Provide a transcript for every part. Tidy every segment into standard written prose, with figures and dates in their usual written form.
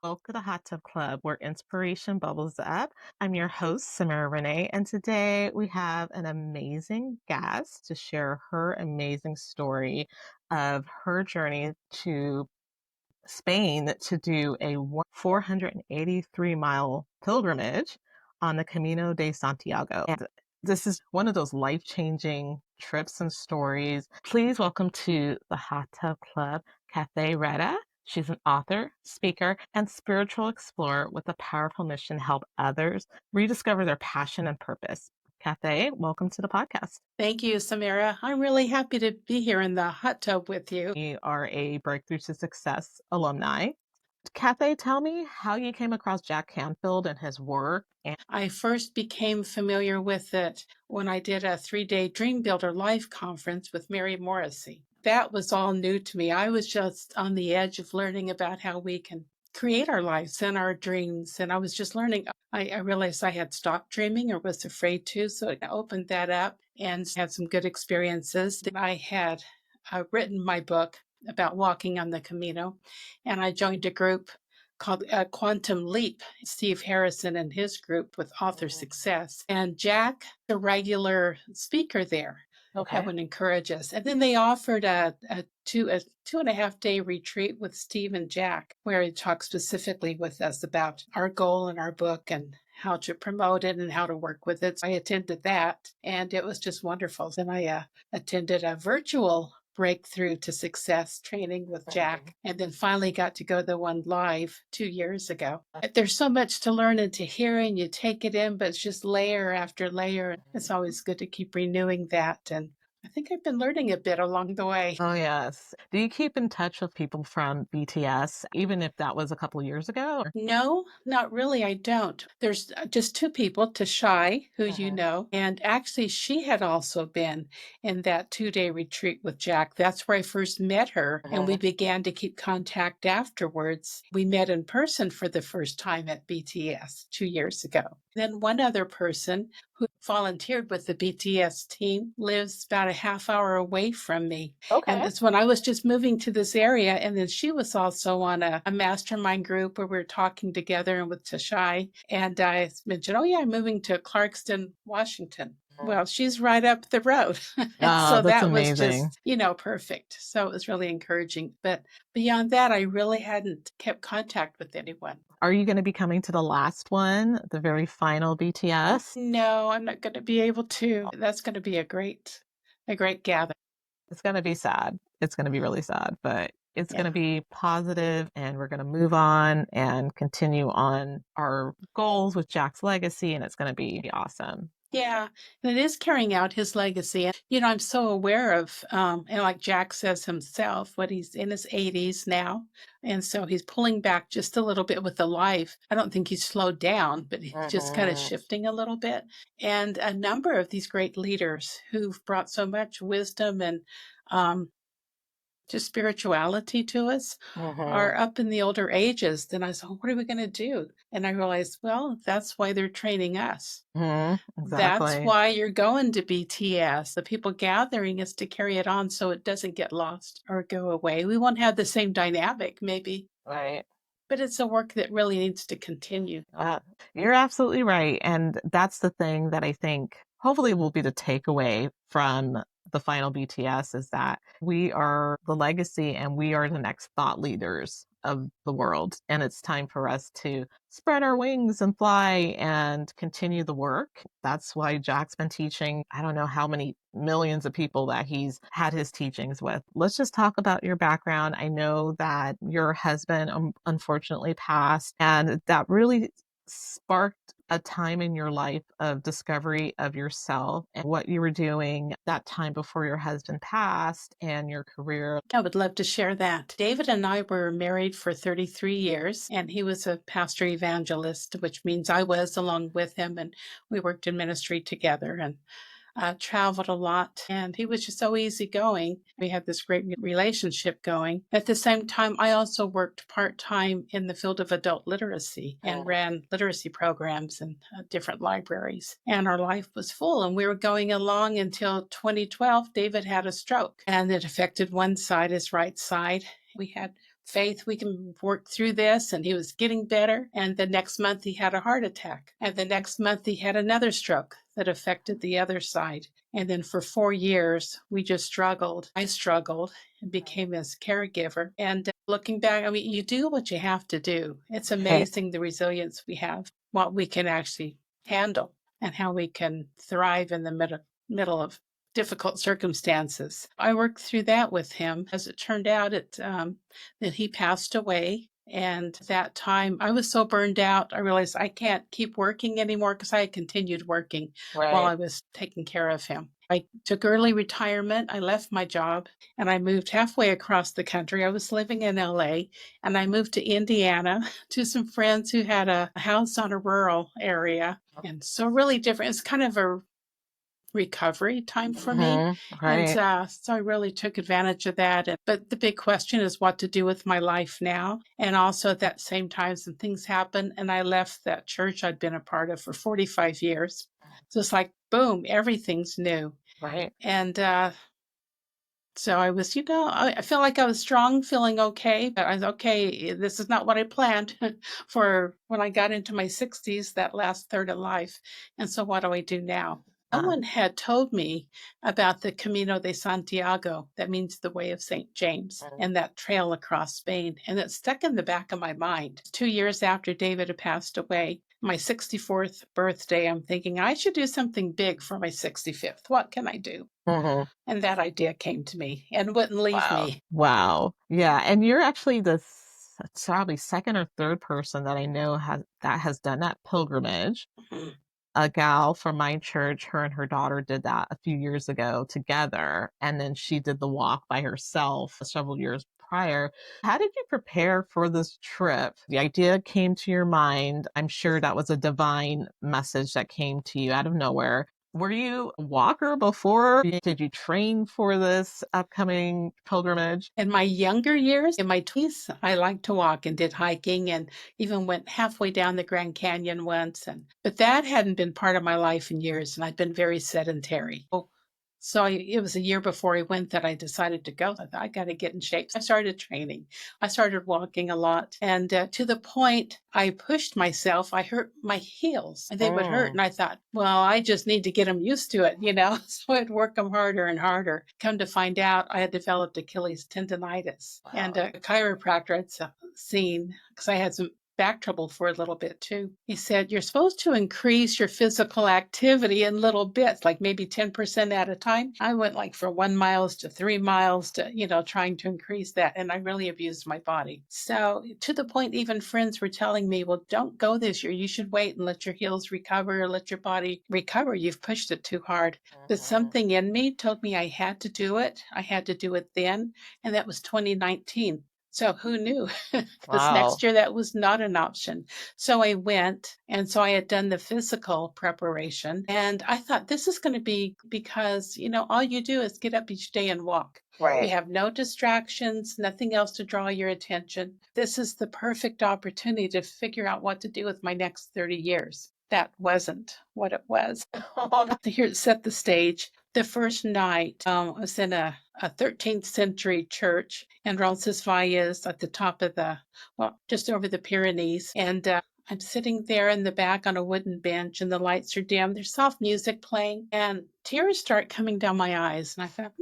Welcome to the Hot Tub Club, where inspiration bubbles up. I'm your host, Samara Renee, and today we have an amazing guest to share her amazing story of her journey to Spain to do a 483-mile pilgrimage on the Camino de Santiago. And this is one of those life-changing trips and stories. Please welcome to the Hot Tub Club, Cathay Reta. She's an author, speaker, and spiritual explorer with a powerful mission to help others rediscover their passion and purpose. Cathay, welcome to the podcast. Thank you, Samara. I'm really happy to be here in the hot tub with you. You are a Breakthrough to Success alumni. Cathay, tell me how you came across Jack Canfield and his work. I first became familiar with it when I did a 3-day Dream Builder Life conference with Mary Morrissey. That was all new to me. I was just on the edge of learning about how we can create our lives and our dreams. And I was just learning. I realized I had stopped dreaming or was afraid to. So I opened that up and had some good experiences. I had written my book about walking on the Camino, and I joined a group called Quantum Leap, Steve Harrison and his group with Author Success. And Jack, a regular speaker there, that would encourage us. And then they offered a 2.5-day retreat with Steve and Jack, where he talked specifically with us about our goal and our book and how to promote it and how to work with it. So I attended that, and it was just wonderful. Then I attended a virtual Breakthrough to Success training with Jack, and then finally got to go to the one live 2 years ago. There's so much to learn and to hear, and you take it in, but it's just layer after layer. It's always good to keep renewing that, and I think I've been learning a bit along the way. Oh, yes. Do you keep in touch with people from BTS, even if that was a couple of years ago? No, not really. I don't. There's just two people, Tashai, who you know, and actually she had also been in that 2-day retreat with Jack. That's where I first met her, and we began to keep contact afterwards. We met in person for the first time at BTS 2 years ago. Then one other person who volunteered with the BTS team lives about a half hour away from me. And that's when I was just moving to this area. And then she was also on a mastermind group where we were talking together and with Tashai. And I mentioned, oh, yeah, I'm moving to Clarkston, Washington. Well, she's right up the road. So that's that amazing. was just, perfect. So it was really encouraging. But beyond that, I really hadn't kept contact with anyone. Are you going to be coming to the last one, the very final BTS? No, I'm not going to be able to. That's going to be a great gathering. It's going to be sad. It's going to be really sad, but it's going to be positive, and we're going to move on and continue on our goals with Jack's legacy, and it's going to be awesome. Yeah, and it is carrying out his legacy. And, I'm so aware of, and like Jack says himself, what he's in his 80s now. And so he's pulling back just a little bit with the life. I don't think he's slowed down, but he's just kind of shifting a little bit. And a number of these great leaders who've brought so much wisdom and just spirituality to us are up in the older ages. Then I said, what are we going to do? And I realized, well, that's why they're training us. Exactly. That's why you're going to BTS. The people gathering is to carry it on so it doesn't get lost or go away. We won't have the same dynamic, maybe. Right. But it's a work that really needs to continue. You're absolutely right. And that's the thing that I think hopefully will be the takeaway from the final BTS, is that we are the legacy and we are the next thought leaders of the world. And it's time for us to spread our wings and fly and continue the work. That's why Jack's been teaching, I don't know how many millions of people that he's had his teachings with. Let's just talk about your background. I know that your husband unfortunately passed, and that really sparked a time in your life of discovery of yourself and what you were doing that time before your husband passed and your career. I would love to share that. David and I were married for 33 years, and he was a pastor evangelist, which means I was along with him, and we worked in ministry together and traveled a lot, and he was just so easygoing. We had this great relationship going. At the same time, I also worked part-time in the field of adult literacy and ran literacy programs in different libraries. And our life was full, and we were going along until 2012. David had a stroke, and it affected one side, his right side. We had faith we can work through this. And he was getting better. And the next month he had a heart attack. And the next month he had another stroke that affected the other side. And then for 4 years, we just struggled. I struggled and became his caregiver. And looking back, I mean, you do what you have to do. It's amazing the resilience we have, what we can actually handle, and how we can thrive in the middle of difficult circumstances. I worked through that with him. As it turned out, that he passed away. And that time I was so burned out, I realized I can't keep working anymore because I had continued working while I was taking care of him. I took early retirement. I left my job and I moved halfway across the country. I was living in LA and I moved to Indiana to some friends who had a house on a rural area. And so really different. It's kind of a recovery time for me. Right. And so I really took advantage of that. But the big question is what to do with my life now. And also at that same time, some things happened and I left that church I'd been a part of for 45 years. So it's like, boom, everything's new. Right. And so I was, I feel like I was strong, feeling okay. But I was okay. This is not what I planned for when I got into my 60s, that last third of life. And so what do I do now? Someone had told me about the Camino de Santiago, that means the way of St. James, and that trail across Spain. And it stuck in the back of my mind. 2 years after David had passed away, my 64th birthday, I'm thinking I should do something big for my 65th. What can I do? And that idea came to me and wouldn't leave me. Wow. Yeah. And you're actually the probably second or third person that I know has done that pilgrimage. A gal from my church, her and her daughter did that a few years ago together. And then she did the walk by herself several years prior. How did you prepare for this trip? The idea came to your mind. I'm sure that was a divine message that came to you out of nowhere. Were you a walker before? Did you train for this upcoming pilgrimage? In my younger years, in my 20s, I liked to walk and did hiking and even went halfway down the Grand Canyon once. But that hadn't been part of my life in years, and I'd been very sedentary. So it was a year before I went that I decided to go. I thought, I got to get in shape. So I started training. I started walking a lot. And to the point I pushed myself, I hurt my heels and they would hurt. And I thought, well, I just need to get them used to it, So I'd work them harder and harder. Come to find out, I had developed Achilles tendonitis. And a chiropractor I'd seen, because I had some back trouble for a little bit too. He said, you're supposed to increase your physical activity in little bits, like maybe 10% at a time. I went like from 1 mile to 3 miles to, trying to increase that. And I really abused my body. So to the point, even friends were telling me, well, don't go this year. You should wait and let your heels recover, or let your body recover. You've pushed it too hard. But something in me told me I had to do it. I had to do it then. And that was 2019. So who knew? This next year, that was not an option. So I went, and so I had done the physical preparation. And I thought, this is going to be because, all you do is get up each day and walk. Right. You have no distractions, nothing else to draw your attention. This is the perfect opportunity to figure out what to do with my next 30 years. That wasn't what it was. Here, set the stage. The first night, I was in a 13th century church in Roncesvalles at the top of just over the Pyrenees. And I'm sitting there in the back on a wooden bench and the lights are dim. There's soft music playing and tears start coming down my eyes. And I thought,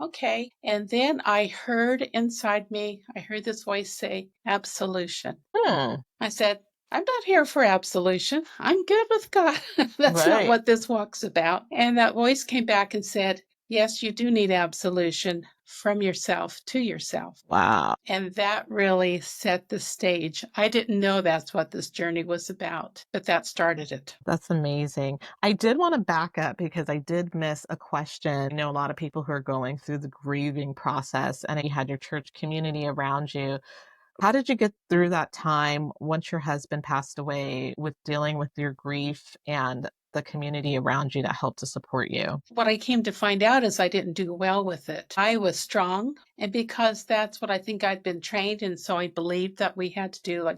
okay. And then I heard inside me, I heard this voice say, absolution. I said, I'm not here for absolution. I'm good with God. That's not what this walk's about. And that voice came back and said, yes, you do need absolution from yourself to yourself. Wow. And that really set the stage. I didn't know that's what this journey was about, but that started it. That's amazing. I did want to back up because I did miss a question. I know a lot of people who are going through the grieving process, and you had your church community around you. How did you get through that time once your husband passed away with dealing with your grief and the community around you that helped to support you? What I came to find out is I didn't do well with it. I was strong, and because that's what I think I'd been trained, and so I believed that we had to do,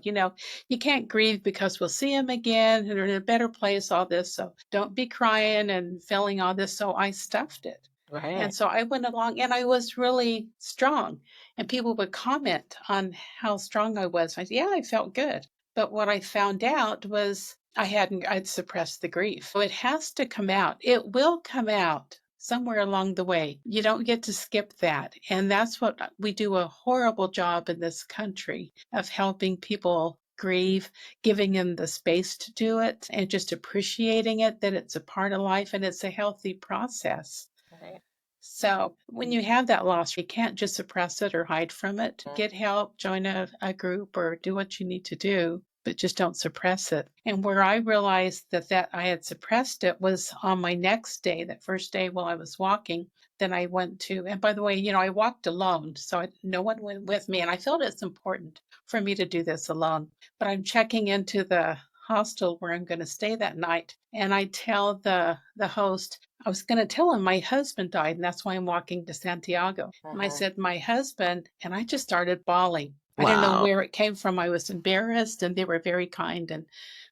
you can't grieve because we'll see him again and we're in a better place, all this. So don't be crying and feeling all this. So I stuffed it. Right. And so I went along and I was really strong. And people would comment on how strong I was. I said, yeah, I felt good. But what I found out was I'd suppressed the grief. So it has to come out. It will come out somewhere along the way. You don't get to skip that. And that's what we do a horrible job in this country of helping people grieve, giving them the space to do it and just appreciating it, that it's a part of life and it's a healthy process. Right. So when you have that loss, you can't just suppress it or hide from it. Get help, join a group, or do what you need to do, but just don't suppress it. And where I realized that I had suppressed it was on my next day, that first day while I was walking. Then I went to, and by the way, I walked alone, so no one went with me. And I felt it's important for me to do this alone. But I'm checking into the hostel where I'm going to stay that night. And I tell the host, I was going to tell him my husband died, and that's why I'm walking to Santiago. And I said, my husband, and I just started bawling. I didn't know Wow. where it came from. I was embarrassed, and they were very kind and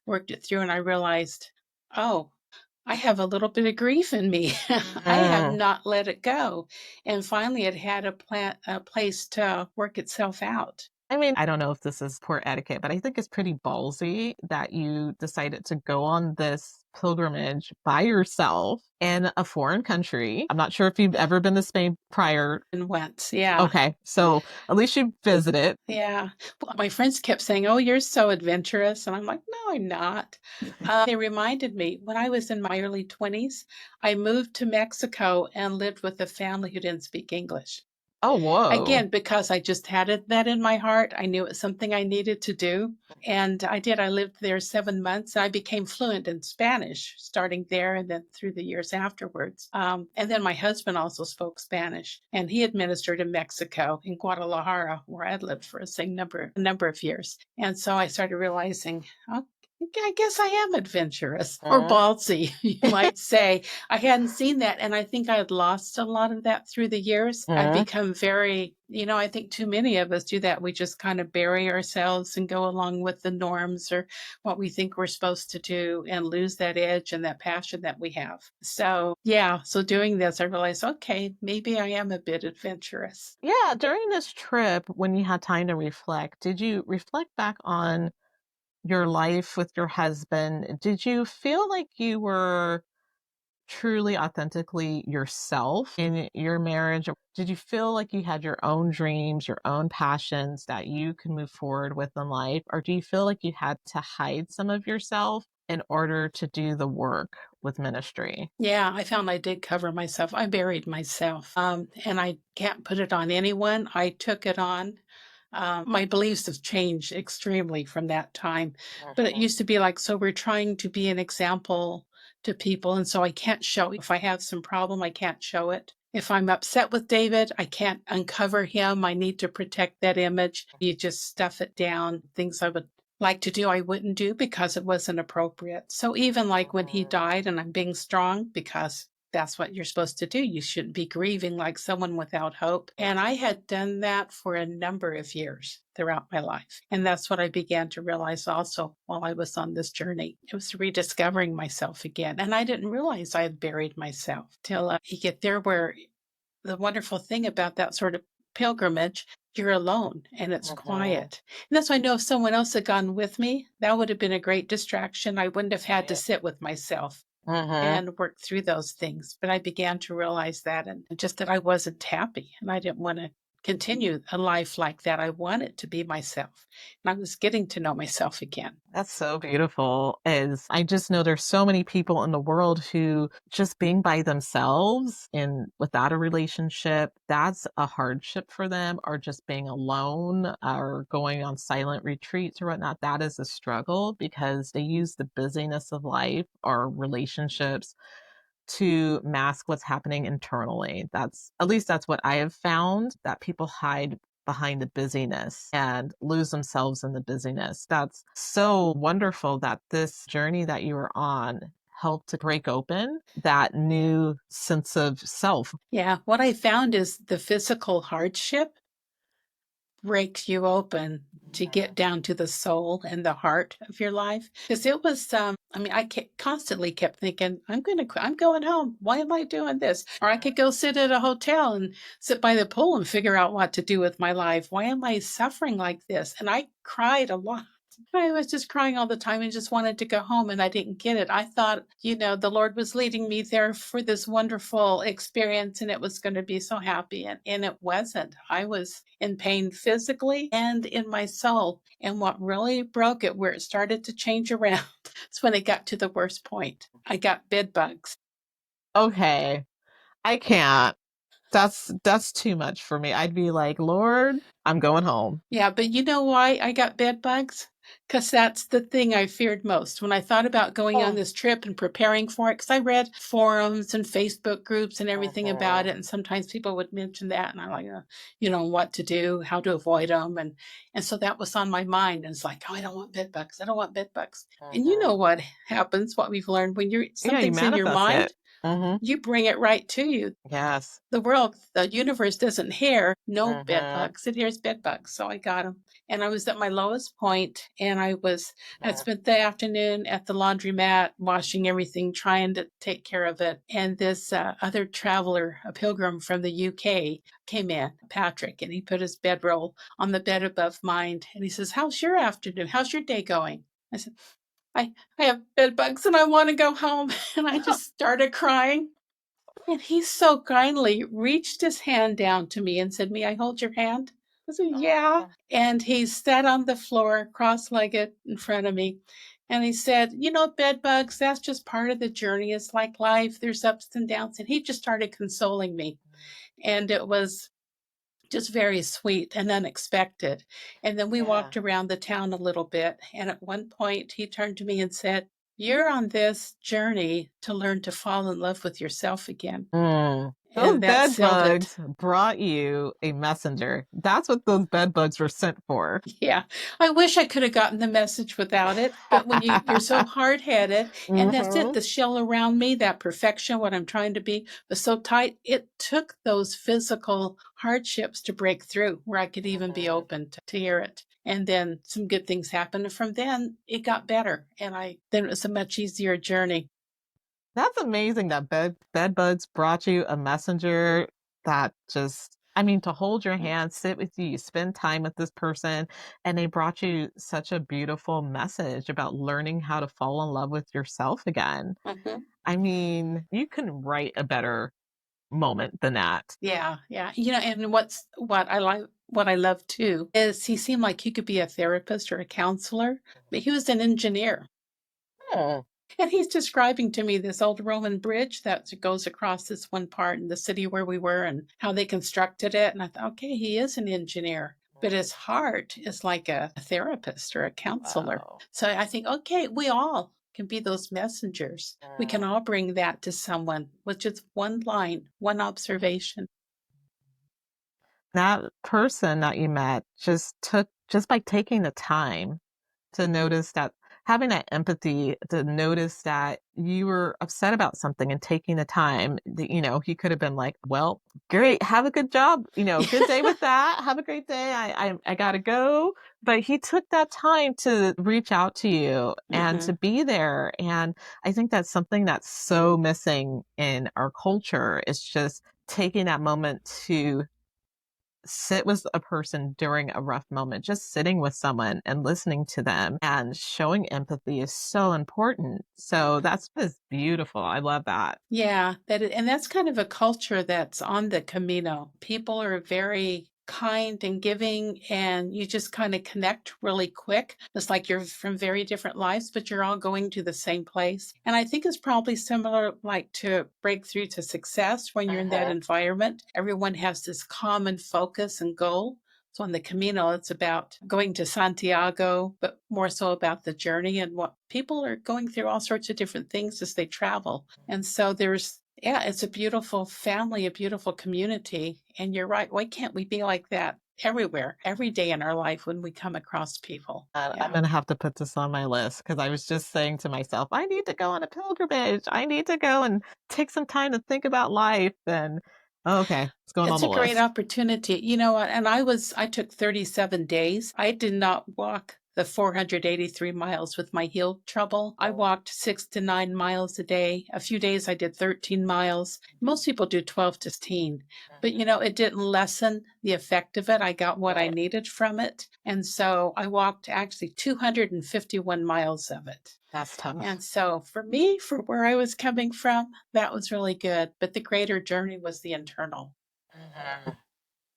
worked it through. And I realized, oh, I have a little bit of grief in me. I have Mm. not let it go. And finally, it had a place to work itself out. I mean, I don't know if this is poor etiquette, but I think it's pretty ballsy that you decided to go on this pilgrimage by yourself in a foreign country. I'm not sure if you've ever been to Spain prior. And went, yeah. Okay, so at least you visited. Yeah. Well, my friends kept saying, oh, you're so adventurous. And I'm like, no, I'm not. They reminded me when I was in my early 20s, I moved to Mexico and lived with a family who didn't speak English. Oh, whoa. Again, because I just had that in my heart. I knew it was something I needed to do. And I did. I lived there 7 months. And I became fluent in Spanish starting there and then through the years afterwards. And then my husband also spoke Spanish, and he administered in Mexico, in Guadalajara, where I had lived for a number of years. And so I started realizing, oh, I guess I am adventurous or ballsy, you might say. I hadn't seen that. And I think I had lost a lot of that through the years. I've become very, I think too many of us do that. We just kind of bury ourselves and go along with the norms or what we think we're supposed to do and lose that edge and that passion that we have. So, yeah. So doing this, I realized, okay, maybe I am a bit adventurous. Yeah, during this trip, when you had time to reflect, did you reflect back on your life with your husband? Did you feel like you were truly authentically yourself in your marriage? Did you feel like you had your own dreams, your own passions that you could move forward with in life? Or do you feel like you had to hide some of yourself in order to do the work with ministry? Yeah, I found I did cover myself. I buried myself. And I can't put it on anyone. I took it on. My beliefs have changed extremely from that time. But it used to be like, so we're trying to be an example to people. And so I can't show, if I have some problem, I can't show it. If I'm upset with David, I can't uncover him. I need to protect that image. You just stuff it down. Things I would like to do, I wouldn't do because it wasn't appropriate. So even like when he died and I'm being strong because that's what you're supposed to do. You shouldn't be grieving like someone without hope. And I had done that for a number of years throughout my life. And that's what I began to realize also while I was on this journey. It was rediscovering myself again. And I didn't realize I had buried myself till you get there where the wonderful thing about that sort of pilgrimage, you're alone and it's quiet. And that's why I know if someone else had gone with me, that would have been a great distraction. I wouldn't have had to sit with myself and work through those things. But I began to realize that and just that I wasn't happy and I didn't want to continue a life like that. I wanted to be myself. And I was getting to know myself again. That's so beautiful. Is I just know there's so many people in the world who just being by themselves and without a relationship, that's a hardship for them, or just being alone or going on silent retreats or whatnot. That is a struggle because they use the busyness of life or relationships to mask what's happening internally. That's at least that's what I have found, that people hide behind the busyness and lose themselves in the busyness. That's so wonderful that this journey that you were on helped to break open that new sense of self. Yeah, what I found is the physical hardship breaks you open to get down to the soul and the heart of your life. Because it was I mean, constantly kept thinking, I'm going home. Why am I doing this? Or I could go sit at a hotel and sit by the pool and figure out what to do with my life. Why am I suffering like this? And I cried a lot. I was just crying all the time and just wanted to go home, and I didn't get it. I thought, the Lord was leading me there for this wonderful experience and it was going to be so happy. And it wasn't. I was in pain physically and in my soul. And what really broke it, where it started to change around, it's when it got to the worst point. I got bed bugs. Okay. I can't. That's too much for me. I'd be like, Lord, I'm going home. Yeah, but you know why I got bed bugs? Because that's the thing I feared most. When I thought about going on Oh. this trip and preparing for it, because I read forums and Facebook groups and everything about it, and sometimes people would mention that, and I'm like, what to do, how to avoid them, and so that was on my mind. And it's like, oh, I don't want bed bugs. I don't want bed bugs. And you know what happens? What we've learned when Yeah, you something's in your manifest mind, it. Hmm. you bring it right to you. Yes. The world, the universe doesn't hear no bed Hmm. bugs. It hears bed bugs. So I got them. And I was at my lowest point, and I'd spent the afternoon at the laundromat washing everything, trying to take care of it. And this other traveler, a pilgrim from the UK, came in, Patrick, and he put his bedroll on the bed above mine. And he says, how's your afternoon? How's your day going? I said, I have bed bugs and I want to go home. And I just started crying. And he so kindly reached his hand down to me and said, may I hold your hand? I said, yeah. And he sat on the floor, cross legged in front of me. And he said, bed bugs, that's just part of the journey. It's like life, there's ups and downs. And he just started consoling me. And it was just very sweet and unexpected. And then we walked around the town a little bit. And at one point, he turned to me and said, you're on this journey to learn to fall in love with yourself again. Mm. Those And that bed sealed it. bugs brought you a messenger. That's what those bed bugs were sent for. Yeah. I wish I could have gotten the message without it. But when you're so hard headed, and that's it, Hmm. the shell around me, that perfection, what I'm trying to be, was so tight, it took those physical hardships to break through where I could even be open to hear it. And then some good things happened. And from then it got better. And then it was a much easier journey. That's amazing that bed bugs brought you a messenger that just, I mean, to hold your hand, sit with you, spend time with this person, and they brought you such a beautiful message about learning how to fall in love with yourself again. Mm-hmm. I mean, you couldn't write a better moment than that. Yeah, yeah. And what I love too is he seemed like he could be a therapist or a counselor, but he was an engineer. Oh. And he's describing to me this old Roman bridge that goes across this one part in the city where we were and how they constructed it. And I thought, okay, he is an engineer, but his heart is like a therapist or a counselor. Wow. So I think, okay, we all can be those messengers. We can all bring that to someone with just one line, one observation. That person that you met just by taking the time to notice that, having that empathy to notice that you were upset about something and taking the time that, he could have been like, well, great, have a good job, good day with that, have a great day, I gotta go. But he took that time to reach out to you and Mm-hmm. to be there. And I think that's something that's so missing in our culture, is just taking that moment to sit with a person during a rough moment. Just sitting with someone and listening to them and showing empathy is so important. So that's just beautiful. I love that. Yeah, and that's kind of a culture that's on the Camino. People are very kind and giving, and you just kind of connect really quick. It's like you're from very different lives, but you're all going to the same place. And I think it's probably similar, like to breakthrough to success when you're in that environment. Everyone has this common focus and goal. So on the Camino, it's about going to Santiago, but more so about the journey and what people are going through, all sorts of different things as they travel. And so it's a beautiful family, a beautiful community. And you're right. Why can't we be like that everywhere, every day in our life when we come across people? And I'm Yeah. going to have to put this on my list, because I was just saying to myself, I need to go on a pilgrimage. I need to go and take some time to think about life. And okay, it's going on It's the a great list. opportunity. You know what? And I took 37 days. I did not walk the 483 miles with my heel trouble. I walked 6 to 9 miles a day. A few days I did 13 miles. Most people do 12 to 16. But, it didn't lessen the effect of it. I got what I needed from it. And so I walked actually 251 miles of it. That's tough. And so for me, for where I was coming from, that was really good. But the greater journey was the internal.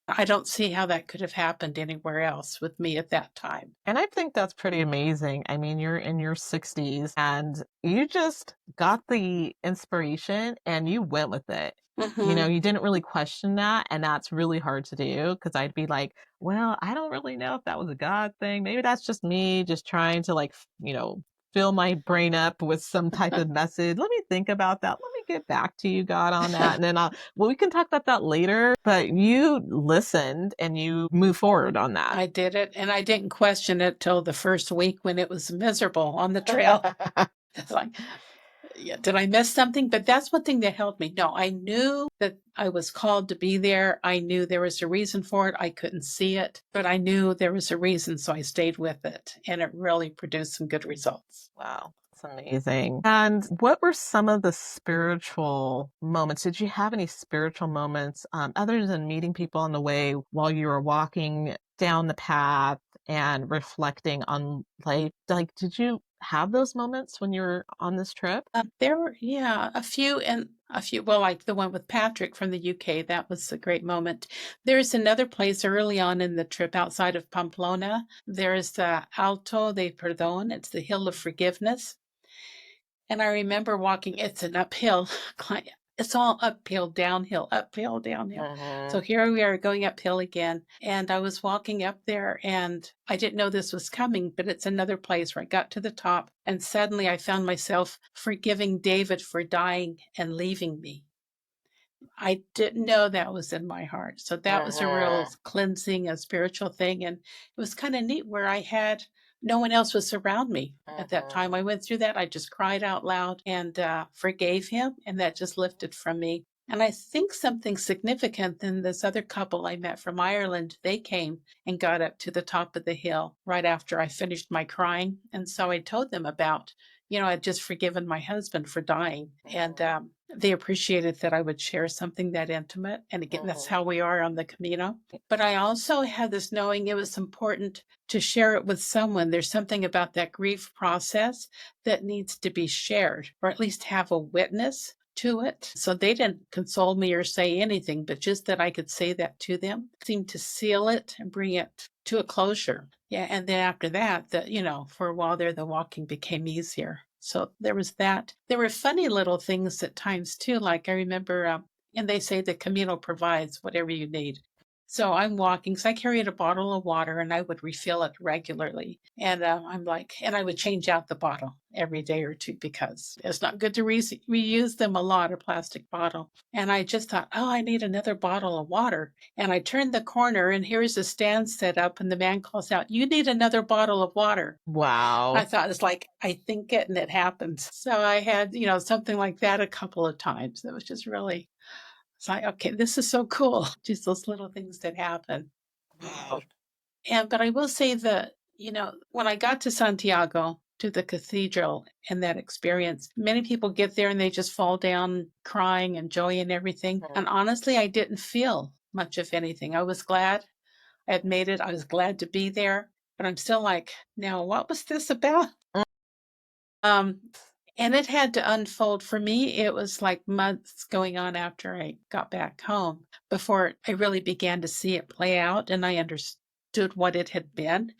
I don't see how that could have happened anywhere else with me at that time. And I think that's pretty amazing. I mean, you're in your 60s and you just got the inspiration and you went with it. Mm-hmm. You didn't really question that. And that's really hard to do because I'd be like, well, I don't really know if that was a God thing. Maybe that's just me just trying to, like, fill my brain up with some type of message. Let me think about that. Let me get back to you, God, on that. And then we can talk about that later. But you listened and you move forward on that. I did it, and I didn't question it till the first week when it was miserable on the trail. It's like, yeah, did I miss something? But that's one thing that helped me. No, I knew that I was called to be there. I knew there was a reason for it. I couldn't see it, but I knew there was a reason, so I stayed with it, and it really produced some good results. Wow. That's amazing. And what were some of the spiritual moments? Did you have any spiritual moments other than meeting people on the way while you were walking down the path and reflecting on life? Like, did you have those moments when you were on this trip? There were, yeah, a few, well, like the one with Patrick from the UK. That was a great moment. There's another place early on in the trip outside of Pamplona. There's the Alto de Perdón. It's the Hill of Forgiveness. And I remember walking, it's an uphill climb. It's all uphill, downhill, uphill, downhill. So here we are going uphill again. And I was walking up there and I didn't know this was coming, but it's another place where I got to the top. And suddenly I found myself forgiving David for dying and leaving me. I didn't know that was in my heart. So that was a real cleansing, a spiritual thing. And it was kind of neat where I had no one else was around me at that time. I went through that. I just cried out loud and forgave him. And that just lifted from me. And I think something significant than this other couple I met from Ireland, they came and got up to the top of the hill right after I finished my crying. And so I told them about, I'd just forgiven my husband for dying. And they appreciated that I would share something that intimate. And again, that's how we are on the Camino. But I also had this knowing it was important to share it with someone. There's something about that grief process that needs to be shared, or at least have a witness to it. So they didn't console me or say anything, but just that I could say that to them seemed to seal it and bring it to a closure. Yeah. And then after that, for a while there, the walking became easier. So there was that. There were funny little things at times too. Like I remember, and they say the Camino provides whatever you need. So I'm walking, so I carried a bottle of water and I would refill it regularly. And I'm like, and I would change out the bottle every day or two because it's not good to reuse them a lot, a plastic bottle. And I just thought, oh, I need another bottle of water. And I turned the corner and here's a stand set up and the man calls out, you need another bottle of water. Wow. I thought it's like, I think it and it happens. So I had, something like that a couple of times. It was just really, it's like, okay, this is so cool. Just those little things that happen. Wow. But I will say that, when I got to Santiago, to the cathedral and that experience, many people get there and they just fall down crying and joy and everything. And honestly, I didn't feel much of anything. I was glad I had made it. I was glad to be there. But I'm still like, now, what was this about? And it had to unfold for me. It was like months going on after I got back home before I really began to see it play out and I understood what it had been.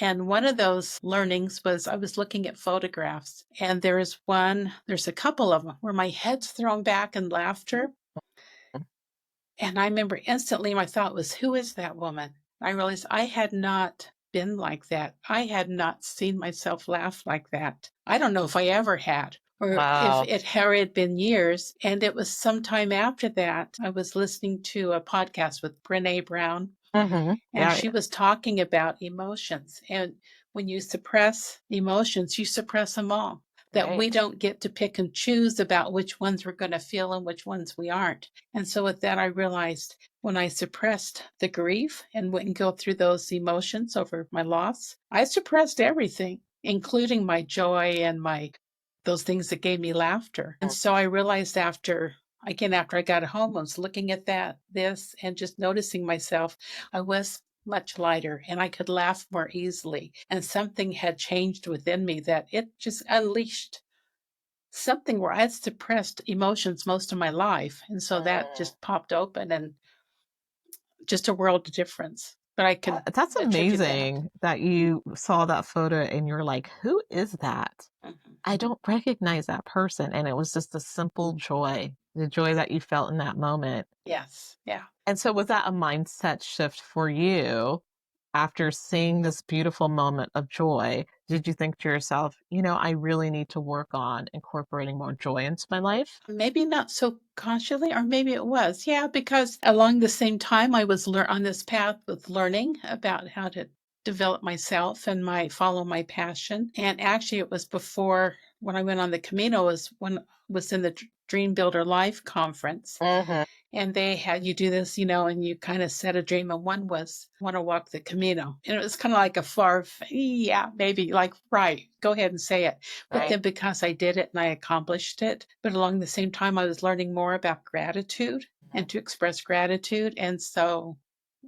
And one of those learnings was I was looking at photographs and there's a couple of them where my head's thrown back in laughter. And I remember instantly my thought was, who is that woman? I realized I had not been like that. I had not seen myself laugh like that. I don't know if I ever had, or if it had been years. And it was sometime after that, I was listening to a podcast with Brene Brown, and she was talking about emotions. And when you suppress emotions, you suppress them all. that we Right. don't get to pick and choose about which ones we're going to feel and which ones we aren't. And so with that, I realized when I suppressed the grief and wouldn't go through those emotions over my loss, I suppressed everything, including my joy and my those things that gave me laughter. And so I realized after I got home, I was looking at this and just noticing myself, I was much lighter and I could laugh more easily. And something had changed within me that it just unleashed something where I had suppressed emotions most of my life. And so that just popped open and just a world of difference. But I can That's attribute that. amazing that you saw that photo and you're like, who is that? Mhm. I don't recognize that person. And it was just a simple joy, the joy that you felt in that moment. Yes. Yeah. And so, was that a mindset shift for you after seeing this beautiful moment of joy? Did you think to yourself, I really need to work on incorporating more joy into my life? Maybe not so consciously, or maybe it was. Yeah, because along the same time I was on this path with learning about how to develop myself and follow my passion. And actually it was before when I went on the Camino was when I was in the Dream Builder Life conference. Hmm. And they had you do this, and you kind of set a dream. And one was want to walk the Camino. And it was kind of like a yeah, maybe like, right, go ahead and say it. But Right. then because I did it and I accomplished it, but along the same time, I was learning more about gratitude and to express gratitude. And so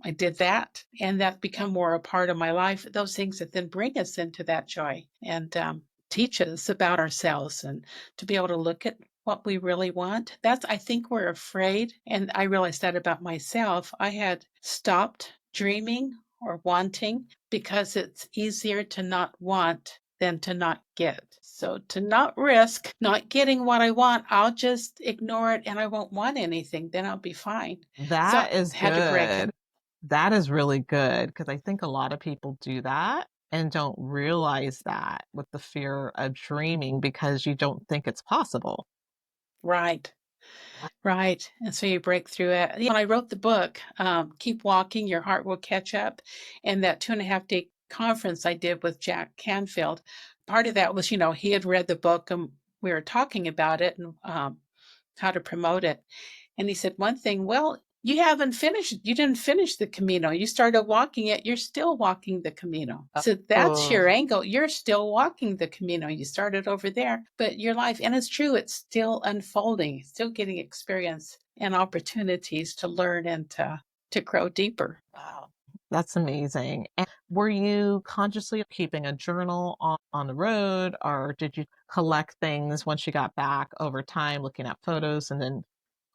I did that, and that become more a part of my life. Those things that then bring us into that joy and teach us about ourselves and to be able to look at what we really want. I think we're afraid. And I realized that about myself. I had stopped dreaming or wanting because it's easier to not want than to not get. So to not risk not getting what I want, I'll just ignore it and I won't want anything. Then I'll be fine. So That is I had to break it. good. That is really good because I think a lot of people do that and don't realize that with the fear of dreaming because you don't think it's possible. Right. Right. And so you break through it. When I wrote the book, Keep Walking, Your Heart Will Catch Up, and that 2.5 day conference I did with Jack Canfield, part of that was, he had read the book and we were talking about it and how to promote it. And he said one thing, well, you didn't finish the Camino. You started walking it, you're still walking the Camino. So that's Oh, your angle. You're still walking the Camino. You started over there, but your life, and it's true, it's still unfolding, still getting experience and opportunities to learn and to grow deeper. wow. That's amazing. And were you consciously keeping a journal on the road, or did you collect things once you got back over time, looking at photos and then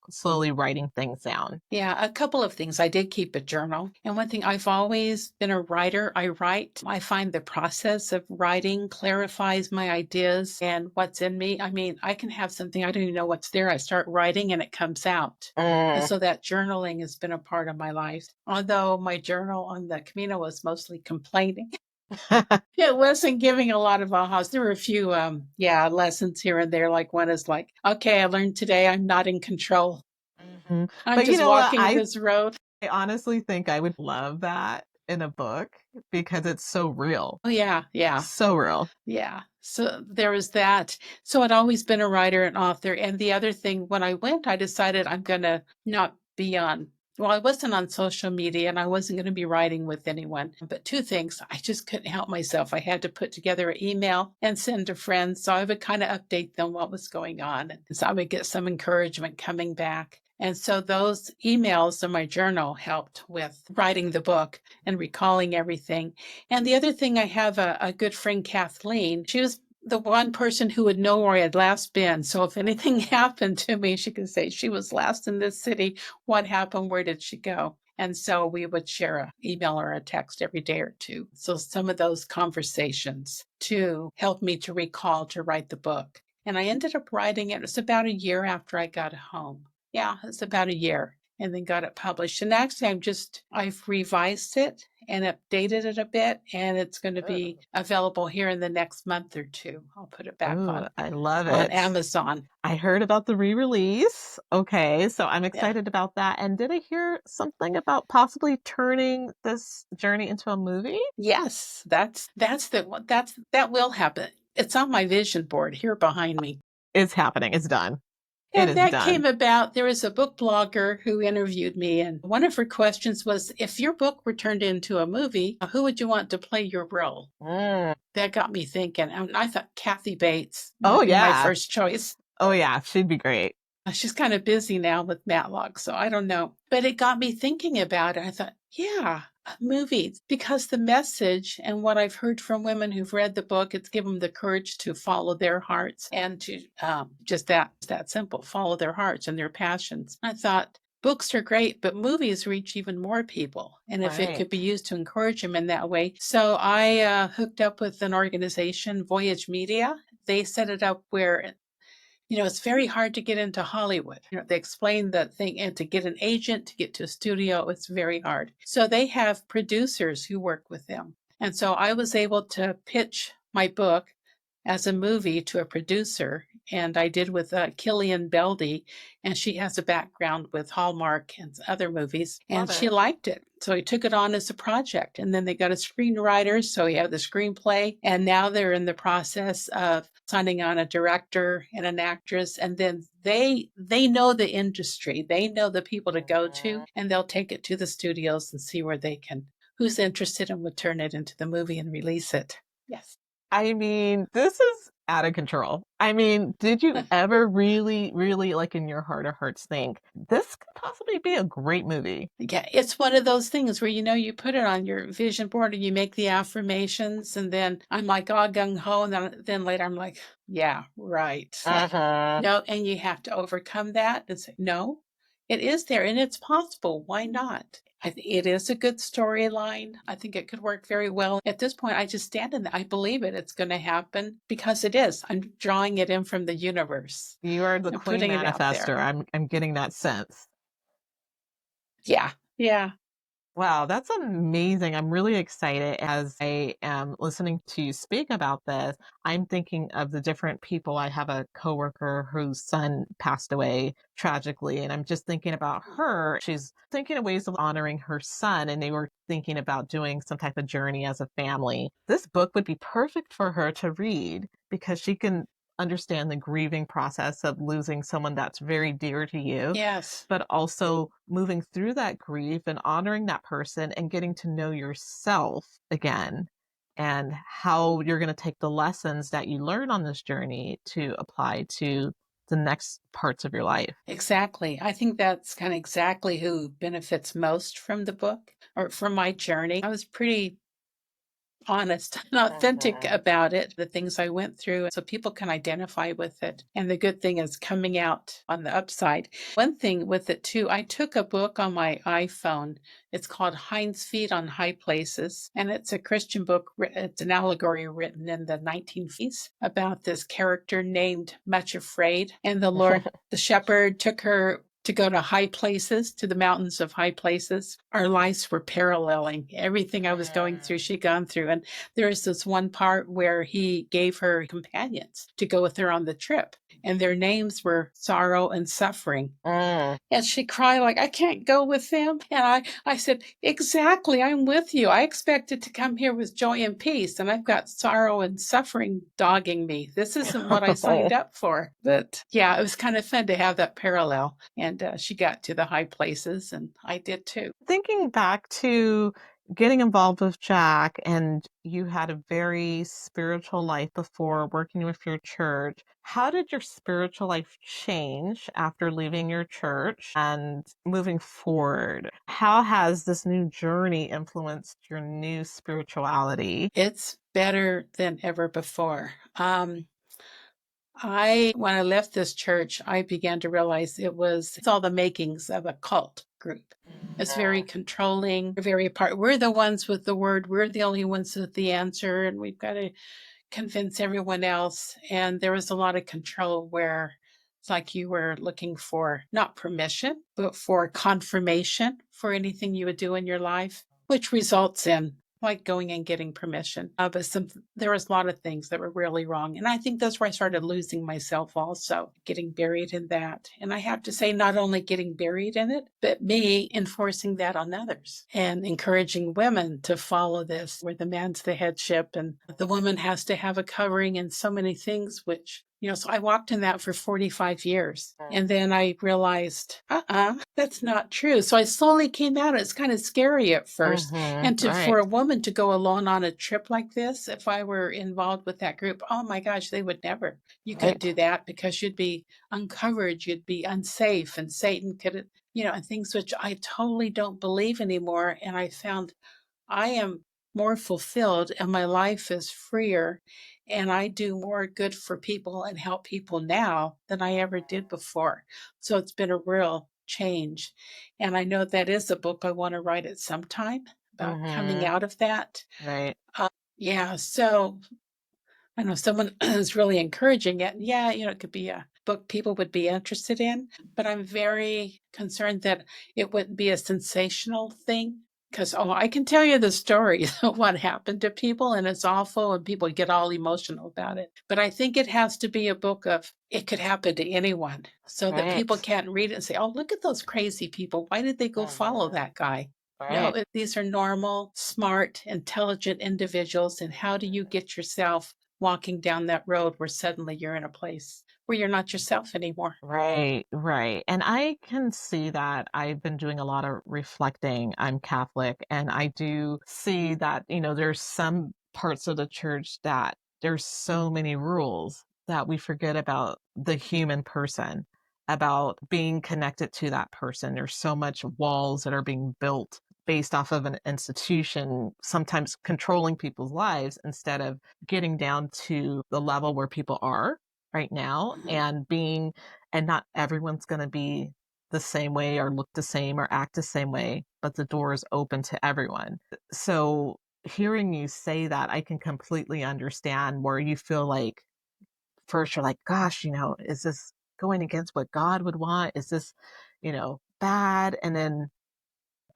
slowly writing things down? Yeah, a couple of things. I did keep a journal. And one thing, I've always been a writer. I write. I find the process of writing clarifies my ideas and what's in me. I mean, I can have something, I don't even know what's there. I start writing and it comes out. And so that journaling has been a part of my life. Although my journal on the Camino was mostly complaining. It wasn't giving a lot of ahas. There were a few, lessons here and there. Like one is like, okay, I learned today I'm not in control. Mhm. I'm But you just know what? walking this road. I honestly think I would love that in a book because it's so real. Oh, yeah, yeah, So real. yeah. So there was that. So I'd always been a writer and author. And the other thing, when I went, I decided I'm going to not be I wasn't on social media and I wasn't going to be writing with anyone. But two things, I just couldn't help myself. I had to put together an email and send to friends. So I would kind of update them what was going on. And so I would get some encouragement coming back. And so those emails in my journal helped with writing the book and recalling everything. And the other thing, I have a good friend, Kathleen. She was the one person who would know where I had last been. So if anything happened to me, she could say, she was last in this city. What happened? Where did she go? And so we would share an email or a text every day or two. So some of those conversations to help me to recall to write the book. And I ended up writing it. It was about a year after I got home. Yeah, it's about a year, and then got it published. And actually, I've revised it and updated it a bit, and it's going to be available here in the next month or two. I'll put it back Oh, on I love on it. Amazon. I heard about the re-release. Okay, so I'm Yeah. excited about that. And did I hear something about possibly turning this journey into a movie? Yes, that will happen. It's on my vision board here behind me. It's happening. It's done. It And is that done. came about. There was a book blogger who interviewed me, and one of her questions was, if your book were turned into a movie, who would you want to play your role? Mm. That got me thinking. And I thought Kathy Bates Oh, would be my yeah. first choice. Oh, yeah. She'd be great. She's kind of busy now with Matlock, so I don't know. But it got me thinking about it. I thought, yeah, movies, because the message and what I've heard from women who've read the book, it's given them the courage to follow their hearts and to just that simple, follow their hearts and their passions. I thought, books are great, but movies reach even more people. And if it Right. could be used to encourage them in that way. So I hooked up with an organization, Voyage Media. They set it up where it's very hard to get into Hollywood. They explain the thing, and to get an agent, to get to a studio, it's very hard. So they have producers who work with them. And so I was able to pitch my book as a movie to a producer, and I did with Killian Beldy, and she has a background with Hallmark and other movies, and Love she it. liked it. So he took it on as a project, and then they got a screenwriter, so he had the screenplay, and now they're in the process of signing on a director and an actress, and then they know the industry, they know the people to go to, and they'll take it to the studios and see where they can, who's interested and would turn it into the movie and release it. Yes. I mean, this is out of control. I mean, did you ever really, really, like in your heart of hearts, think this could possibly be a great movie? Yeah, it's one of those things where you put it on your vision board and you make the affirmations, and then I'm like all gung ho, and then later I'm like, yeah, right. No, and you have to overcome that and say, no, it is there and it's possible. Why not? It is a good storyline. I think it could work very well. At this point, I just stand in that. I believe it. It's going to happen because it is. I'm drawing it in from the universe You are the and queen putting it out manifester. there. I'm getting that sense. Yeah. Yeah. Wow, that's amazing. I'm really excited as I am listening to you speak about this. I'm thinking of the different people. I have a coworker whose son passed away tragically, and I'm just thinking about her. She's thinking of ways of honoring her son, and they were thinking about doing some type of journey as a family. This book would be perfect for her to read because she can understand the grieving process of losing someone that's very dear to you, Yes. but also moving through that grief and honoring that person and getting to know yourself again and how you're going to take the lessons that you learn on this journey to apply to the next parts of your life. Exactly. I think that's kind of exactly who benefits most from the book or from my journey. I was pretty honest and authentic about it, the things I went through, so people can identify with it. And the good thing is coming out on the upside. One thing with it too, I took a book on my iPhone. It's called Hind's Feet on High Places, and it's a Christian book. It's an allegory written in the 1950s about this character named Much Afraid. And the Lord, the shepherd, took her to go to high places, to the mountains of high places. Our lives were paralleling. Everything I was going through, she'd gone through. And there is this one part where he gave her companions to go with her on the trip. And their names were Sorrow and Suffering. Mm. And she cried like, I can't go with them. And I said, exactly, I'm with you. I expected to come here with joy and peace, and I've got sorrow and suffering dogging me. This isn't what I signed up for. But yeah, it was kind of fun to have that parallel. And she got to the high places, and I did too. Thinking back to getting involved with Jack, and you had a very spiritual life before working with your church. How did your spiritual life change after leaving your church and moving forward? How has this new journey influenced your new spirituality? It's better than ever before. When I left this church, I began to realize it's all the makings of a cult group. It's very controlling, very apart. We're the ones with the word. We're the only ones with the answer, and we've got to convince everyone else. And there was a lot of control where it's like you were looking for not permission, but for confirmation for anything you would do in your life, which results in like going and getting permission. But there was a lot of things that were really wrong. And I think that's where I started losing myself also, getting buried in that. And I have to say, not only getting buried in it, but me enforcing that on others and encouraging women to follow this, where the man's the headship and the woman has to have a covering and so many things, which so I walked in that for 45 years. And then I realized, that's not true. So I slowly came out. It's kind of scary at first. And for a woman to go alone on a trip like this, if I were involved with that group, oh my gosh, they would never. You couldn't do that because you'd be uncovered, you'd be unsafe, and Satan could, and things which I totally don't believe anymore. And I found I am more fulfilled and my life is freer and I do more good for people and help people now than I ever did before. So it's been a real change. And I know that is a book I want to write at some time about coming out of that. Right. Yeah. So I know someone is really encouraging it. Yeah, it could be a book people would be interested in, but I'm very concerned that it wouldn't be a sensational thing. Because, I can tell you the stories of what happened to people, and it's awful, and people get all emotional about it. But I think it has to be a book of it could happen to anyone so that people can't read it and say, oh, look at those crazy people. Why did they go follow that guy? No, these are normal, smart, intelligent individuals. And how do you get yourself walking down that road where suddenly you're in a place where you're not yourself anymore? Right, right. And I can see that. I've been doing a lot of reflecting. I'm Catholic, and I do see that, there's some parts of the church that there's so many rules that we forget about the human person, about being connected to that person. There's so much walls that are being built based off of an institution, sometimes controlling people's lives instead of getting down to the level where people are right now and not everyone's going to be the same way or look the same or act the same way, but the door is open to everyone. So hearing you say that, I can completely understand where you feel like first you're like, gosh, is this going against what God would want? Is this, bad? And then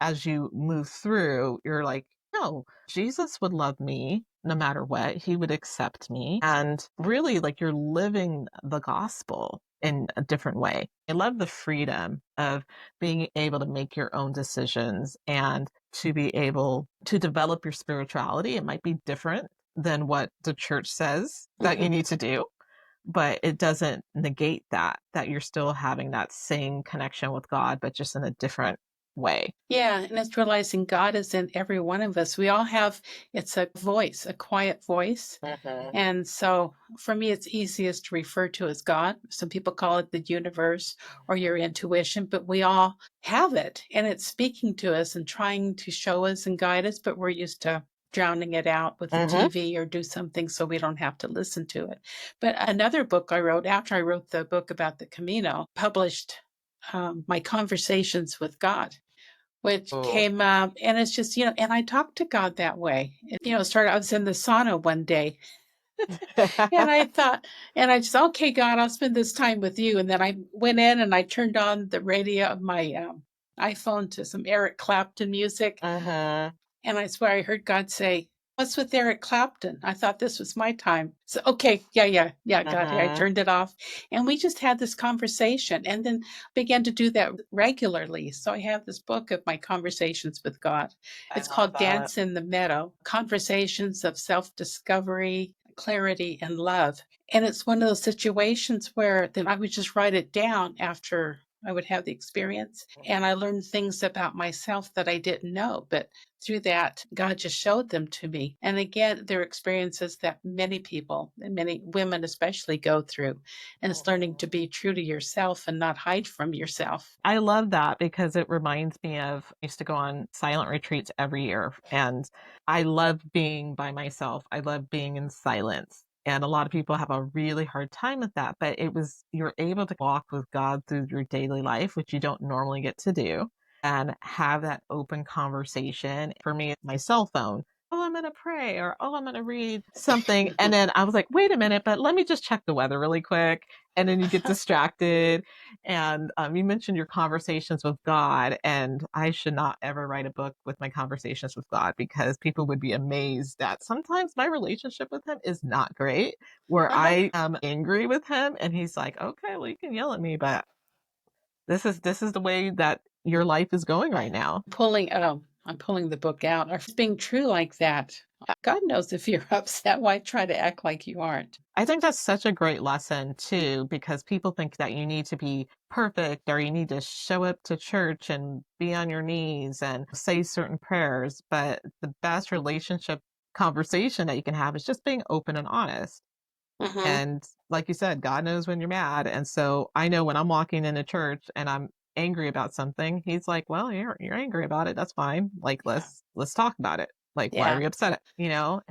as you move through, you're like, no, Jesus would love me no matter what. He would accept me. And really, like, you're living the gospel in a different way. I love the freedom of being able to make your own decisions and to be able to develop your spirituality. It might be different than what the church says that you need to do, but it doesn't negate that you're still having that same connection with God, but just in a different way. Yeah, and it's realizing God is in every one of us. We all have, it's a voice, a quiet voice. And so for me, it's easiest to refer to as God. Some people call it the universe or your intuition, but we all have it. And it's speaking to us and trying to show us and guide us, but we're used to drowning it out with the TV or do something so we don't have to listen to it. But another book I wrote after I wrote the book about the Camino, published my conversations with God, which came up, and it's just, and I talked to God that way. I was in the sauna one day and I thought, and I just, okay, God, I'll spend this time with you. And then I went in and I turned on the radio of my iPhone to some Eric Clapton music. And I swear I heard God say, what's with Eric Clapton? I thought this was my time. So, okay, yeah, God, I turned it off. And we just had this conversation and then began to do that regularly. So I have this book of my conversations with God. It's called Dance in the Meadow, Conversations of Self-Discovery, Clarity, and Love. And it's one of those situations where then I would just write it down after I would have the experience. And I learned things about myself that I didn't know. But through that, God just showed them to me. And again, they're experiences that many people, and many women especially, go through. And it's learning to be true to yourself and not hide from yourself. I love that because it reminds me of, I used to go on silent retreats every year, and I love being by myself. I love being in silence. And a lot of people have a really hard time with that, but you're able to walk with God through your daily life, which you don't normally get to do, and have that open conversation. For me, it's my cell phone. Oh, I'm going to pray or, oh, I'm going to read something. And then I was like, wait a minute, but let me just check the weather really quick. And then you get distracted. And you mentioned your conversations with God. And I should not ever write a book with my conversations with God, because people would be amazed that sometimes my relationship with him is not great, where Uh-huh. I am angry with him and he's like, okay, well, you can yell at me, but this is the way that your life is going right now. I'm pulling the book out. Or being true like that. God knows if you're upset, why try to act like you aren't? I think that's such a great lesson too, because people think that you need to be perfect or you need to show up to church and be on your knees and say certain prayers. But the best relationship conversation that you can have is just being open and honest. Mm-hmm. And like you said, God knows when you're mad. And so I know when I'm walking into church and I'm angry about something, he's like, well, you're angry about it. That's fine. Like, Yeah. let's talk about it. Like, why are Yeah. we upset?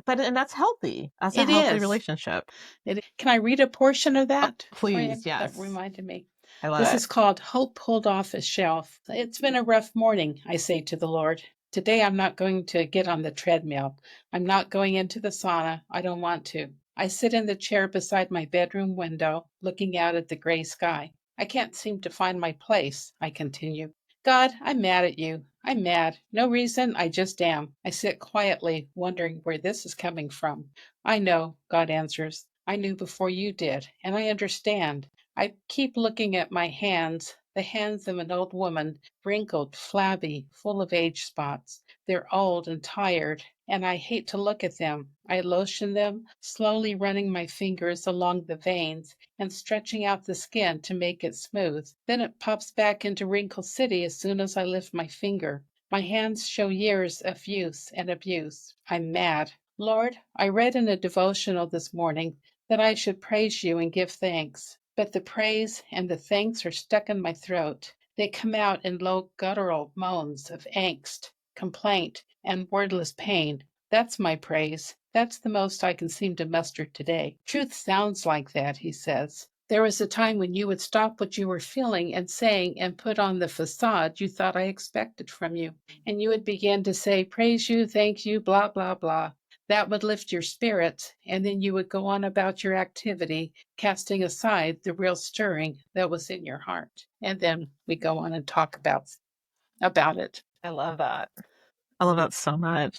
But, and that's healthy. That's a It healthy is. relationship. Can I read a portion of Oh, that for you? please. That Yes. reminded me. I love This it. is called Hope Pulled Off a Shelf. It's been a rough morning, I say to the Lord. Today I'm not going to get on the treadmill. I'm not going into the sauna. I don't want to. I sit in the chair beside my bedroom window, looking out at the gray sky. I can't seem to find my place, I continue. God, I'm mad at you. I'm mad. No reason, I just am. I sit quietly, wondering where this is coming from. I know, God answers. I knew before you did, and I understand. I keep looking at my hands, the hands of an old woman, wrinkled, flabby, full of age spots. They're old and tired, and I hate to look at them. I lotion them, slowly running my fingers along the veins and stretching out the skin to make it smooth. Then it pops back into Wrinkle City as soon as I lift my finger. My hands show years of use and abuse. I'm mad. Lord, I read in a devotional this morning that I should praise you and give thanks. But the praise and the thanks are stuck in my throat. They come out in low guttural moans of angst, complaint, and wordless pain. That's my praise. That's the most I can seem to muster today. Truth sounds like that, he says. There was a time when you would stop what you were feeling and saying and put on the facade you thought I expected from you. And you would begin to say, praise you, thank you, blah, blah, blah. That would lift your spirits, and then you would go on about your activity, casting aside the real stirring that was in your heart. And then we go on and talk about it. I love that. I love that so much.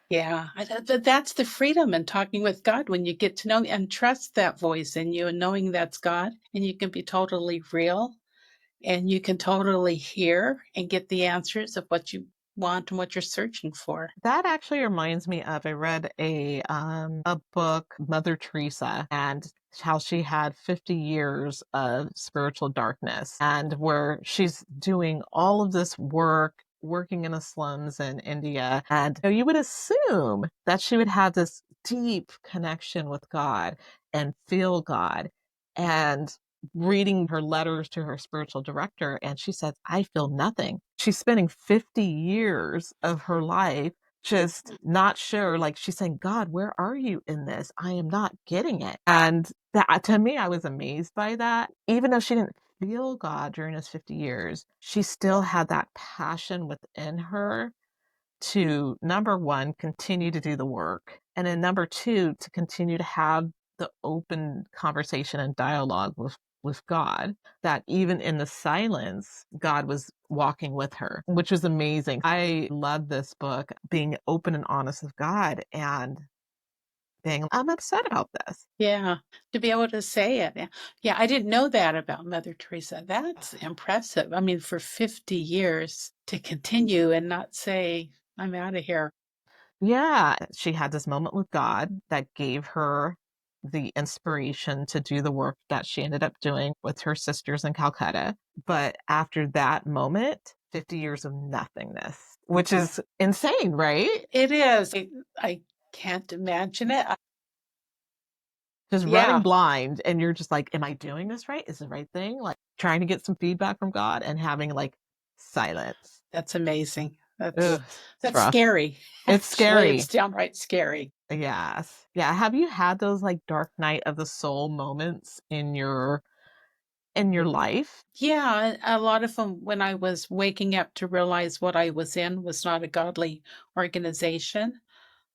Yeah, that's the freedom in talking with God when you get to know and trust that voice in you and knowing that's God, and you can be totally real and you can totally hear and get the answers of what you want and what you're searching for. That actually reminds me of, I read a book, Mother Teresa, and how she had 50 years of spiritual darkness, and where she's doing all of this work, working in the slums in India. And you would assume that she would have this deep connection with God and feel God. And reading her letters to her spiritual director, and she says, I feel nothing. She's spending 50 years of her life just not sure. Like, she's saying, God, where are you in this? I am not getting it. And that, to me, I was amazed by that. Even though she didn't feel God during those 50 years, she still had that passion within her to, number one, continue to do the work. And then number two, to continue to have the open conversation and dialogue with God, that even in the silence, God was walking with her, which was amazing. I love this book, being open and honest with God and being, I'm upset about this. Yeah, to be able to say it. Yeah, yeah, I didn't know that about Mother Teresa. That's impressive. I mean, for 50 years to continue and not say, I'm out of here. Yeah, she had this moment with God that gave her the inspiration to do the work that she ended up doing with her sisters in Calcutta. But after that moment, 50 years of nothingness, which is insane, right? It is. I can't imagine it. Just running Yeah, blind, and you're just like, am I doing this right? Is the right thing? Like, trying to get some feedback from God and having like silence. that's amazing. Ugh, it's That's rough. scary. It's Actually, it's scary. downright scary. Yes. Yeah. Have you had those like dark night of the soul moments in your life? Yeah, a lot of them when I was waking up to realize what I was in was not a godly organization.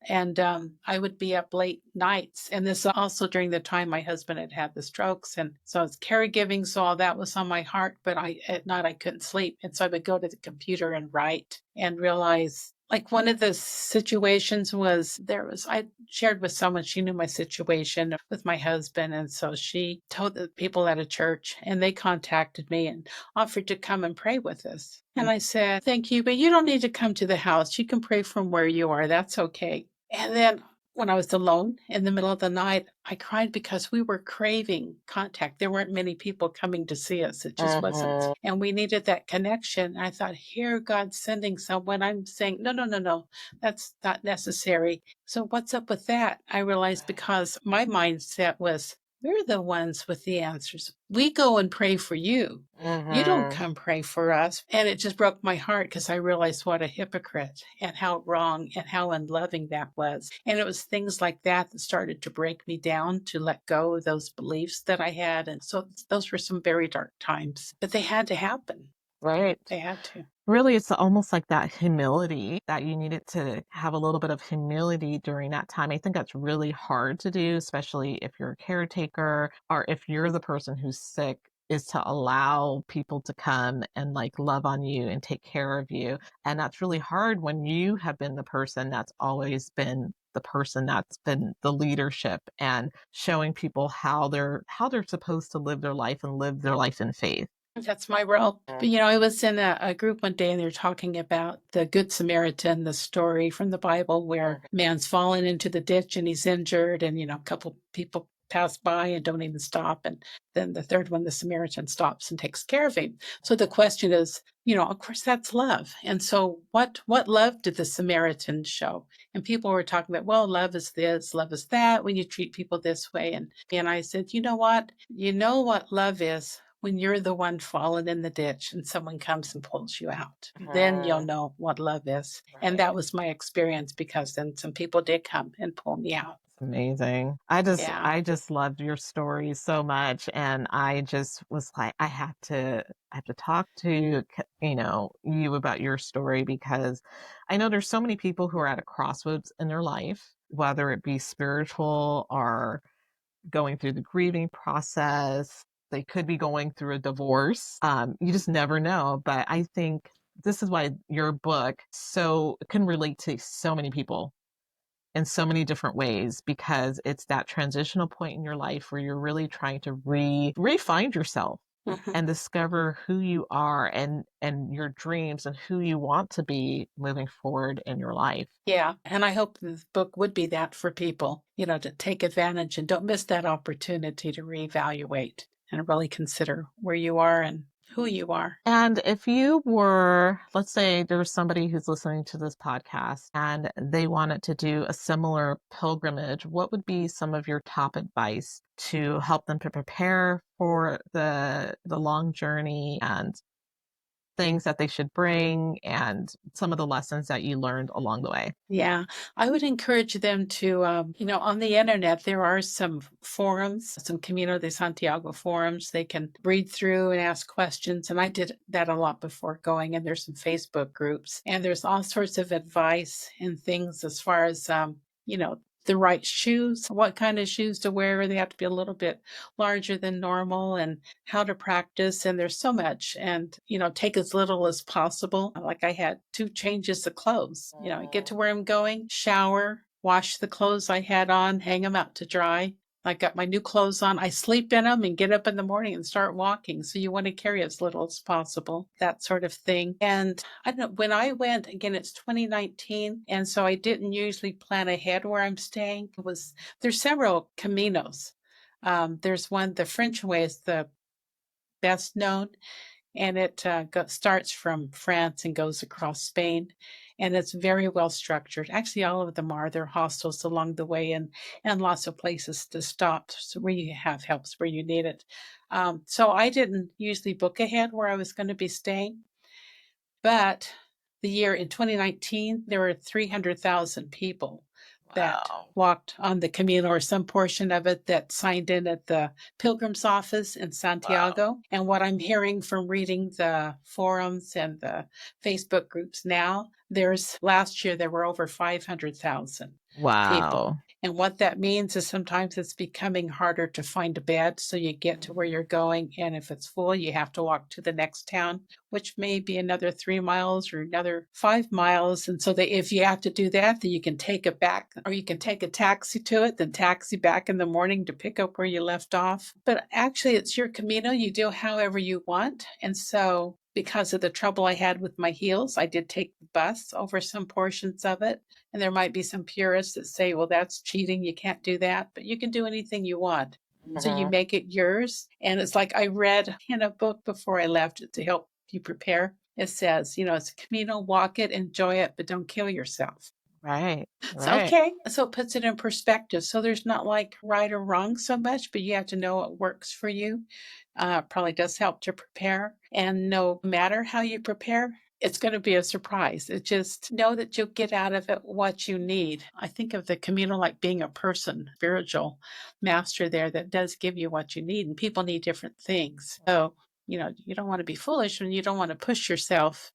And I would be up late nights. And this also during the time my husband had had the strokes. And so it's caregiving. So all that was on my heart. But at night I couldn't sleep. And so I would go to the computer and write and realize, like, one of the situations was I shared with someone, she knew my situation with my husband. And so she told the people at a church, and they contacted me and offered to come and pray with us. And I said, thank you, but you don't need to come to the house. You can pray from where you are. That's okay. And then when I was alone in the middle of the night, I cried because we were craving contact. There weren't many people coming to see us. It just wasn't. And we needed that connection. I thought, here, God's sending someone. I'm saying, no, no, no, no, that's not necessary. So what's up with that? I realized because my mindset was, we're the ones with the answers. We go and pray for you. You don't come pray for us. And it just broke my heart because I realized what a hypocrite and how wrong and how unloving that was. And it was things like that that started to break me down to let go of those beliefs that I had. And so those were some very dark times, but they had to happen. Right. They had to. Really, it's almost like that humility that you needed to have a little bit of humility during that time. I think that's really hard to do, especially if you're a caretaker or if you're the person who's sick, is to allow people to come and like love on you and take care of you. And that's really hard when you have been the person that's always been the person that's been the leadership and showing people how they're supposed to live their life and live their life in faith. That's my role. But, I was in a group one day and they were talking about the Good Samaritan, the story from the Bible where man's fallen into the ditch and he's injured, and, a couple people pass by and don't even stop. And then the third one, the Samaritan stops and takes care of him. So the question is, of course, that's love. And so what love did the Samaritan show? And people were talking about, well, love is this, love is that, when you treat people this way. And I said, you know what? You know what love is? When you're the one fallen in the ditch and someone comes and pulls you out, then you'll know what love is. And that was my experience, because then some people did come and pull me out. Amazing. Yeah. I just loved your story so much. And I just was like, I have to talk to, you about your story, because I know there's so many people who are at a crossroads in their life, whether it be spiritual or going through the grieving process. They could be going through a divorce. You just never know. But I think this is why your book so can relate to so many people in so many different ways, because it's that transitional point in your life where you're really trying to re-find yourself and discover who you are and your dreams and who you want to be moving forward in your life. Yeah. And I hope this book would be that for people, to take advantage and don't miss that opportunity to reevaluate and really consider where you are and who you are. And if you were, let's say there's somebody who's listening to this podcast and they wanted to do a similar pilgrimage, what would be some of your top advice to help them to prepare for the long journey, and things that they should bring, and some of the lessons that you learned along the way? Yeah, I would encourage them to, on the internet, there are some forums, some Camino de Santiago forums they can read through and ask questions. And I did that a lot before going. And there's some Facebook groups, and there's all sorts of advice and things as far as, the right shoes, what kind of shoes to wear. They have to be a little bit larger than normal, and how to practice. And there's so much, and, take as little as possible. Like, I had 2 changes of clothes, get to where I'm going, shower, wash the clothes I had on, hang them out to dry. I got my new clothes on. I sleep in them and get up in the morning and start walking. So you want to carry as little as possible, that sort of thing. And I don't know, when I went, again, it's 2019. And so I didn't usually plan ahead where I'm staying. There's several Caminos. There's one, the French way is the best known, and it starts from France and goes across Spain, and it's very well structured. Actually, all of them are. There are hostels along the way, and lots of places to stop, so where you have helps where you need it. So I didn't usually book ahead where I was going to be staying, but the year in 2019, there were 300,000 people that walked on the Camino, or some portion of it, that signed in at the Pilgrim's office in Santiago. Wow. And what I'm hearing from reading the forums and the Facebook groups now, There's last year there were over 500,000 people. Wow. And what that means is sometimes it's becoming harder to find a bed. So you get to where you're going. And if it's full, you have to walk to the next town, which may be another 3 miles or another 5 miles. And so if you have to do that, then you can take it back, or you can take a taxi to it, then taxi back in the morning to pick up where you left off. But actually, it's your Camino. You do however you want. And so because of the trouble I had with my heels, I did take the bus over some portions of it. And there might be some purists that say, well, that's cheating. You can't do that. But you can do anything you want. So you make it yours. And it's like I read in a book before I left to help you prepare. It says, it's a Camino, walk it, enjoy it, but don't kill yourself. Right. It's Right. okay. So it puts it in perspective. So there's not like right or wrong so much, but you have to know what works for you. Probably does help to prepare. And no matter how you prepare, it's going to be a surprise. It just know that you'll get out of it what you need. I think of the Camino like being a person, spiritual master there that does give you what you need. And people need different things. So, you don't want to be foolish and you don't want to push yourself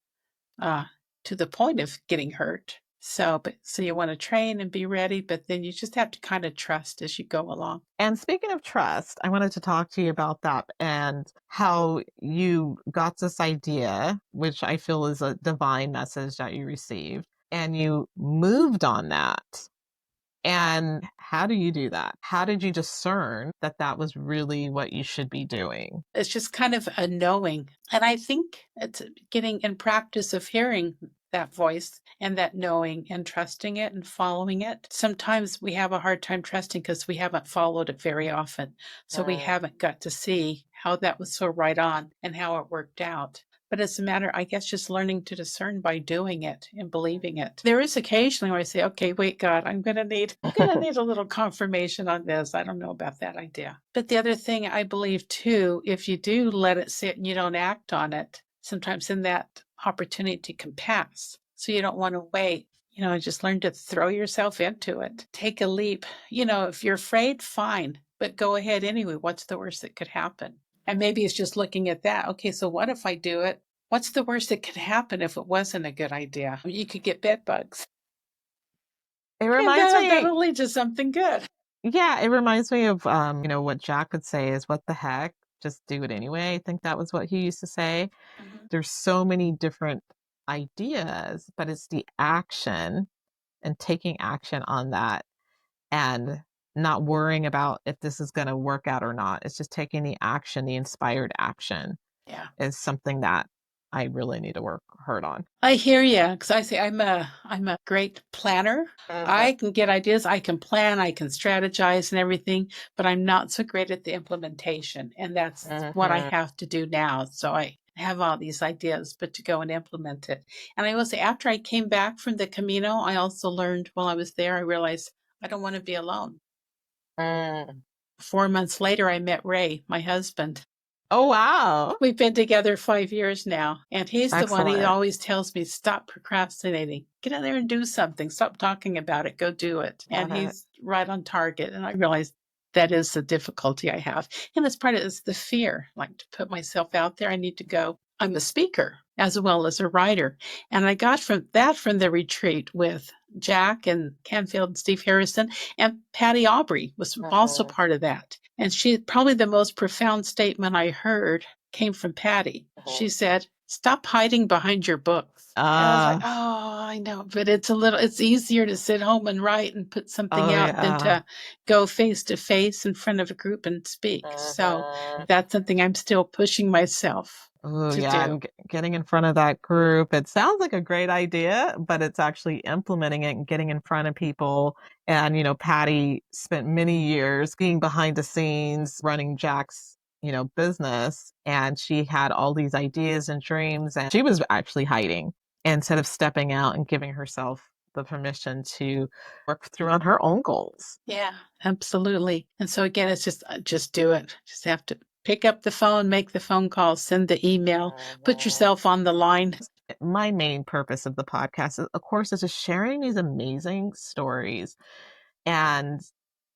to the point of getting hurt. So you want to train and be ready, but then you just have to kind of trust as you go along. And speaking of trust, I wanted to talk to you about that and how you got this idea, which I feel is a divine message that you received, and you moved on that. And how do you do that? How did you discern that that was really what you should be doing? It's just kind of a knowing. And I think it's getting in practice of hearing that voice and that knowing and trusting it and following it. Sometimes we have a hard time trusting because we haven't followed it very often. So we haven't got to see how that was so right on and how it worked out. But it's a matter, I guess, just learning to discern by doing it and believing it. There is occasionally where I say, okay, wait, God, I'm gonna need a little confirmation on this. I don't know about that idea. But the other thing I believe too, if you do let it sit and you don't act on it, sometimes then that opportunity can pass. So you don't want to wait. Just learn to throw yourself into it. Take a leap. If you're afraid, fine, but go ahead anyway. What's the worst that could happen? And maybe it's just looking at that. Okay, so what if I do it? What's the worst that could happen if it wasn't a good idea? You could get bed bugs. It reminds me. That'll lead to something good. Yeah, it reminds me of what Jack would say is what the heck, just do it anyway. I think that was what he used to say. There's so many different ideas, but it's the action and taking action on that and not worrying about if this is going to work out or not. It's just taking the action, the inspired action. Yeah. Is something that I really need to work hard on. I hear you, because I say I'm a great planner. I can get ideas, I can plan, I can strategize and everything, but I'm not so great at the implementation. And that's what I have to do now. So I have all these ideas, but to go and implement it. And I will say, after I came back from the Camino, I also learned while I was there, I realized I don't want to be alone. 4 months later, I met Ray, my husband. Oh, wow. We've been together 5 years now. And he's the one, he always tells me, stop procrastinating. Get in there and do something. Stop talking about it. Go do it. And he's right on target. And I realized that is the difficulty I have. And it's part of it's the fear, like to put myself out there. I need to go. I'm a speaker as well as a writer. And I got from the retreat with Jack and Canfield and Steve Harrison, and Patty Aubrey was also part of that. And she probably the most profound statement I heard came from Patty. She said, stop hiding behind your books. And I was like, oh, I know, but it's easier to sit home and write and put something out than to go face to face in front of a group and speak. So that's something I'm still pushing myself. Oh, yeah. Getting in front of that group. It sounds like a great idea, but it's actually implementing it and getting in front of people. And, Patty spent many years being behind the scenes, running Jack's, business. And she had all these ideas and dreams. And she was actually hiding instead of stepping out and giving herself the permission to work through on her own goals. Yeah, absolutely. And so again, it's just do it. Just have to pick up the phone, make the phone call, send the email, put yourself on the line. My main purpose of the podcast, of course, is just sharing these amazing stories, and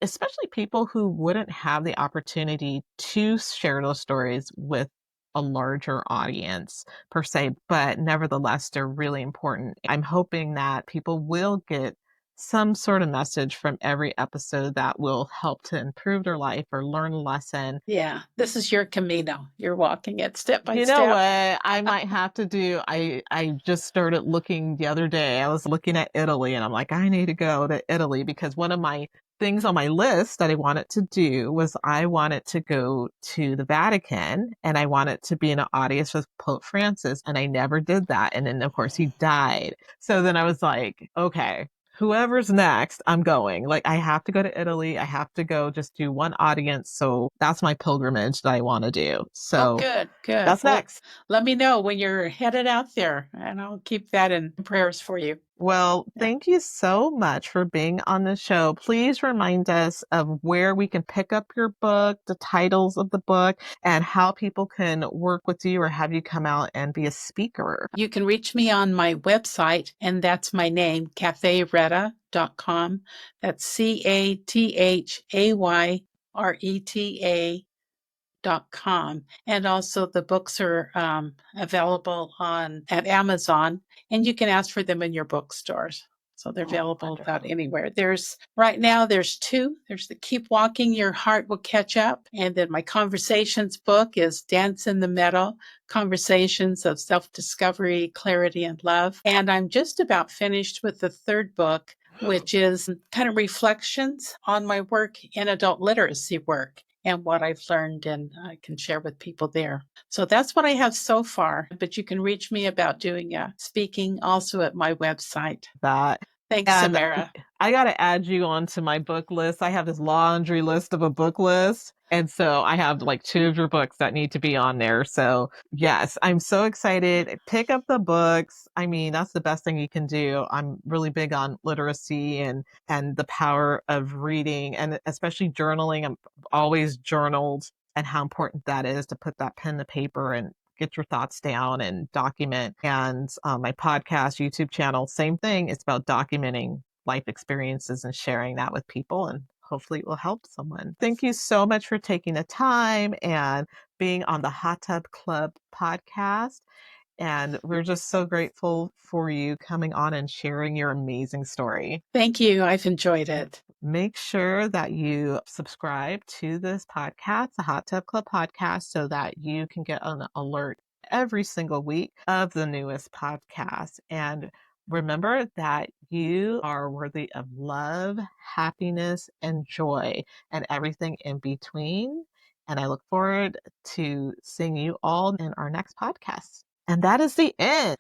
especially people who wouldn't have the opportunity to share those stories with a larger audience per se, but nevertheless, they're really important. I'm hoping that people will get some sort of message from every episode that will help to improve their life or learn a lesson. Yeah, this is your Camino. You're walking it step by You know step. what? I might have to do. I just started looking the other day. I was looking at Italy and I'm like, I need to go to Italy because one of my things on my list that I wanted to do was I wanted to go to the Vatican and I wanted to be in an audience with Pope Francis, and I never did that. And then of course he died. So then I was like, okay, whoever's next, I'm going. Like, I have to go to Italy. I have to go just do one audience. So that's my pilgrimage that I want to do. Oh, So good, good. that's Well, next. let me know when you're headed out there, and I'll keep that in prayers for you. Well, Yeah. thank you so much for being on the show. Please remind us of where we can pick up your book, the titles of the book, and how people can work with you or have you come out and be a speaker. You can reach me on my website, and that's my name, cathayreta.com. That's CATHAYRETA.com. And also the books are available at Amazon, and you can ask for them in your bookstores. So they're available about anywhere. Right now there's two. There's the Keep Walking, Your Heart Will Catch Up. And then my conversations book is Dance in the Meadow, Conversations of Self-Discovery, Clarity, and Love. And I'm just about finished with the third book, which is kind of reflections on my work in adult literacy work and what I've learned, and I can share with people there. So that's what I have so far, but you can reach me about doing speaking also at my website. That. Thanks, And Samara. I got to add you onto my book list. I have this laundry list of a book list. And so I have like two of your books that need to be on there. So yes, I'm so excited. Pick up the books. I mean, that's the best thing you can do. I'm really big on literacy and the power of reading and especially journaling. I'm always journaled and how important that is to put that pen to paper and get your thoughts down and document. And my podcast, YouTube channel, same thing. It's about documenting life experiences and sharing that with people. And hopefully it will help someone. Thank you so much for taking the time and being on the Hot Tub Club podcast. And we're just so grateful for you coming on and sharing your amazing story. Thank you. I've enjoyed it. Make sure that you subscribe to this podcast, the Hot Tub Club podcast, so that you can get an alert every single week of the newest podcast. And remember that you are worthy of love, happiness, and joy, and everything in between. And I look forward to seeing you all in our next podcast. And that is the end.